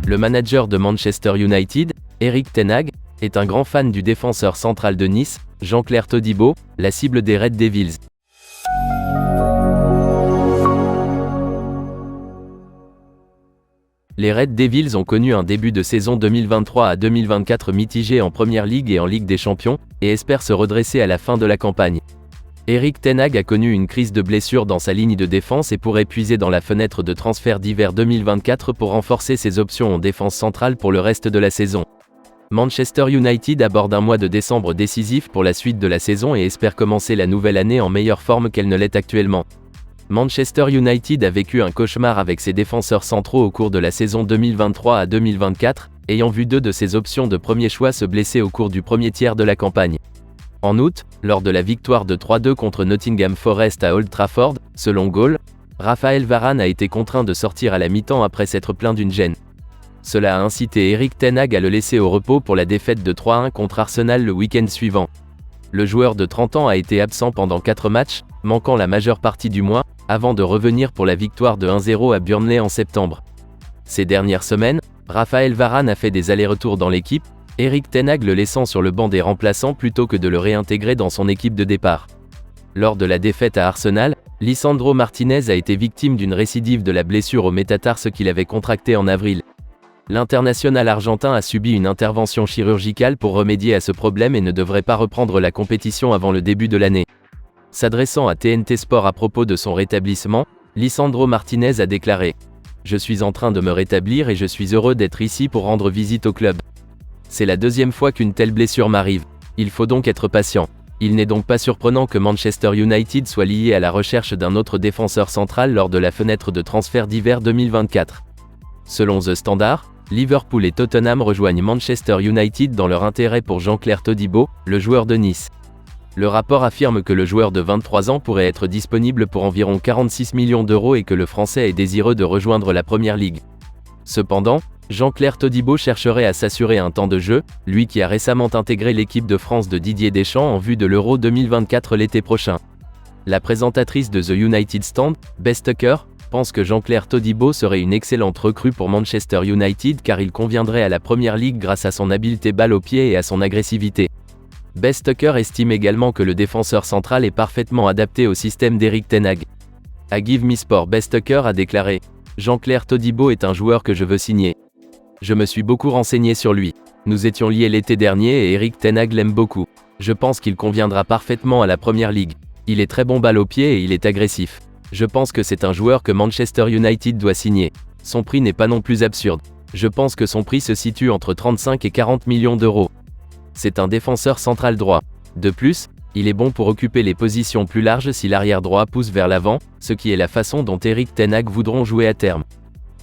Le manager de Manchester United, Erik ten Hag, est un grand fan du défenseur central de Nice, Jean-Clair Todibo, la cible des Red Devils. Les Red Devils ont connu un début de saison 2023 à 2024 mitigé en Première Ligue et en Ligue des Champions, et espèrent se redresser à la fin de la campagne. Erik ten Hag a connu une crise de blessure dans sa ligne de défense et pourrait puiser dans la fenêtre de transfert d'hiver 2024 pour renforcer ses options en défense centrale pour le reste de la saison. Manchester United aborde un mois de décembre décisif pour la suite de la saison et espère commencer la nouvelle année en meilleure forme qu'elle ne l'est actuellement. Manchester United a vécu un cauchemar avec ses défenseurs centraux au cours de la saison 2023 à 2024, ayant vu deux de ses options de premier choix se blesser au cours du premier tiers de la campagne. En août, lors de la victoire de 3-2 contre Nottingham Forest à Old Trafford, selon Goal, Raphaël Varane a été contraint de sortir à la mi-temps après s'être plaint d'une gêne. Cela a incité Erik ten Hag à le laisser au repos pour la défaite de 3-1 contre Arsenal le week-end suivant. Le joueur de 30 ans a été absent pendant 4 matchs, manquant la majeure partie du mois, avant de revenir pour la victoire de 1-0 à Burnley en septembre. Ces dernières semaines, Raphaël Varane a fait des allers-retours dans l'équipe, Erik ten Hag le laissant sur le banc des remplaçants plutôt que de le réintégrer dans son équipe de départ. Lors de la défaite à Arsenal, Lisandro Martinez a été victime d'une récidive de la blessure au métatarse qu'il avait contractée en avril. L'international argentin a subi une intervention chirurgicale pour remédier à ce problème et ne devrait pas reprendre la compétition avant le début de l'année. S'adressant à TNT Sport à propos de son rétablissement, Lisandro Martinez a déclaré : « Je suis en train de me rétablir et je suis heureux d'être ici pour rendre visite au club. C'est la deuxième fois qu'une telle blessure m'arrive. Il faut donc être patient. Il n'est donc pas surprenant que Manchester United soit lié à la recherche d'un autre défenseur central lors de la fenêtre de transfert d'hiver 2024. » Selon The Standard, Liverpool et Tottenham rejoignent Manchester United dans leur intérêt pour Jean-Clair Todibo, le joueur de Nice. Le rapport affirme que le joueur de 23 ans pourrait être disponible pour environ 46 millions d'euros et que le Français est désireux de rejoindre la Première Ligue. Cependant, Jean-Clair Todibo chercherait à s'assurer un temps de jeu, lui qui a récemment intégré l'équipe de France de Didier Deschamps en vue de l'Euro 2024 l'été prochain. La présentatrice de The United Stand, Beth Tucker, pense que Jean-Clair Todibo serait une excellente recrue pour Manchester United car il conviendrait à la Première Ligue grâce à son habileté balle au pied et à son agressivité. Beth Tucker estime également que le défenseur central est parfaitement adapté au système d'Erik ten Hag. À Give Me Sport, Beth Tucker a déclaré : « Jean-Clair Todibo est un joueur que je veux signer. Je me suis beaucoup renseigné sur lui. Nous étions liés l'été dernier et Erik ten Hag l'aime beaucoup. Je pense qu'il conviendra parfaitement à la Première Ligue. Il est très bon balle au pied et il est agressif. Je pense que c'est un joueur que Manchester United doit signer. Son prix n'est pas non plus absurde. Je pense que son prix se situe entre 35 et 40 millions d'euros. C'est un défenseur central droit. De plus, il est bon pour occuper les positions plus larges si l'arrière droit pousse vers l'avant, ce qui est la façon dont Erik ten Hag voudront jouer à terme.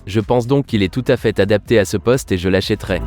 Je pense donc qu'il est tout à fait adapté à ce poste et je l'achèterai.